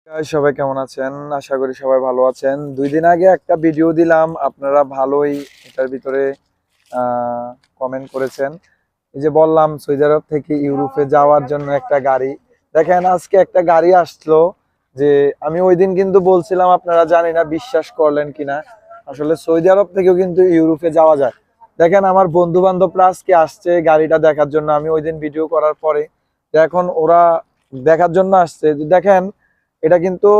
সবাই কেমন আছেন? আশা করি সবাই ভালো আছেন। ২ দিন আগে একটা ভিডিও দিলাম, আপনারা ভালোই এটার ভিতরে কমেন্ট করেছেন। এই যে বললাম সৌদি আরব থেকে ইউরোপে যাওয়ার জন্য একটা গাড়ি। দেখেন আজকে একটা গাড়ি আসলো, যে আমি ওইদিন কিন্তু বলছিলাম, আপনারা জানি না বিশ্বাস করলেন কিনা। আসলে সৌদি আরব থেকেও কিন্তু ইউরোপে যাওয়া যায়। দেখেন আমার বন্ধু বান্ধবরা আজকে আসছে গাড়িটা দেখার জন্য। আমি ওইদিন ভিডিও করার পরে এখন ওরা দেখার জন্য আসছে। দেখেন এটা কিন্তু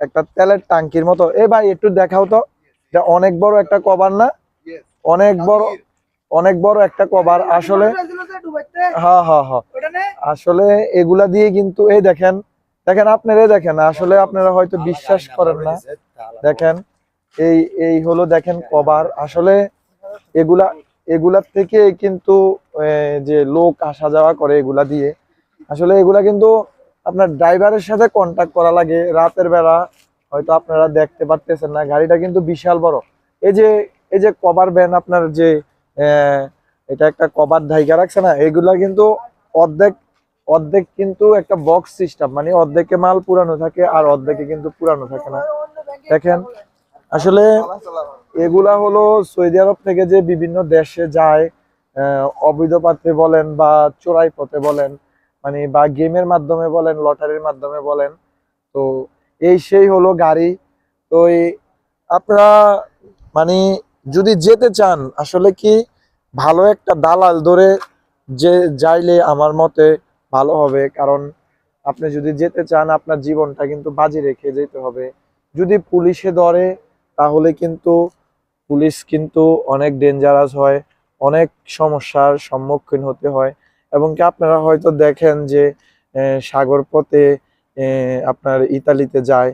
একটা তেলের টাঙ্কির মতো। এ ভাই একটু দেখাও তো, এটা অনেক বড় একটা কভার না? অনেক বড়, অনেক বড় একটা কভার আসলে। হ্যাঁ হ্যাঁ হ্যাঁ, আসলে এগুলা দিয়ে কিন্তু এই দেখেন, দেখেন আপনারা দেখেন, আসলে আপনারা হয়তো বিশ্বাস করেন না। দেখেন এই এই হলো দেখেন কভার। আসলে এগুলা এগুলার থেকে কিন্তু যে লোক আসা যাওয়া করে এগুলা দিয়ে, আসলে এগুলা কিন্তু আপনার ড্রাইভারের সাথে কন্টাক্ট করা লাগে রাতের বেলা। হয়তো আপনারা দেখতে পারতেছেন না, গাড়িটা কিন্তু বিশাল বড়। এই যে এই যে কভার ভ্যান আপনার যে আহ, এটা একটা কভার ঢাইকা রাখছে না, এগুলা কিন্তু অর্ধেক অর্ধেক কিন্তু একটা বক্স সিস্টেম, মানে অর্ধেকে মাল পুরানো থাকে আর অর্ধেকে কিন্তু পুরানো থাকে না। দেখেন আসলে এগুলা হলো সৌদি আরব থেকে যে বিভিন্ন দেশে যায়, অবৈধ পথে বলেন বা চোরাই পথে বলেন, মানে বা গেমের মাধ্যমে বলেন, লটারির মাধ্যমে বলেন। তো এই সেই হলো গাড়ি। তো আপনারা মানে যদি যেতে চান, আসলে কি ভালো একটা দালাল ধরে যে যাইলে আমার মতে ভালো হবে। কারণ আপনি যদি যেতে চান আপনার জীবনটা কিন্তু বাজি রেখে যেতে হবে। যদি পুলিশে ধরে তাহলে কিন্তু পুলিশ কিন্তু অনেক ডেঞ্জারাস হয়, অনেক সমস্যার সম্মুখীন হতে হয়। এবং কি আপনারা হয়তো দেখেন যে সাগর পথে আপনার ইতালিতে যায়,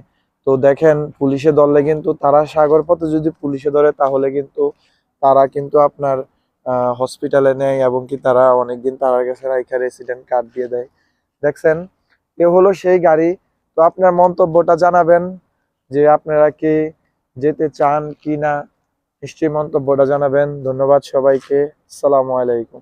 তো দেখেন পুলিশে ধরলে কিন্তু তারা সাগর পথে যদি পুলিশে ধরে তাহলে কিন্তু তারা কিন্তু আপনার হসপিটালে নেয়, এবং কি তারা অনেকদিন তার কাছে রাইখা রেসিডেন্ট কার্ড দিয়ে দেয়। দেখছেন, এ হলো সেই গাড়ি। তো আপনার মন্তব্যটা জানাবেন যে আপনারা কি যেতে চান কি না, নিশ্চয়ই মন্তব্যটা জানাবেন। ধন্যবাদ সবাইকে। আসসালামু আলাইকুম।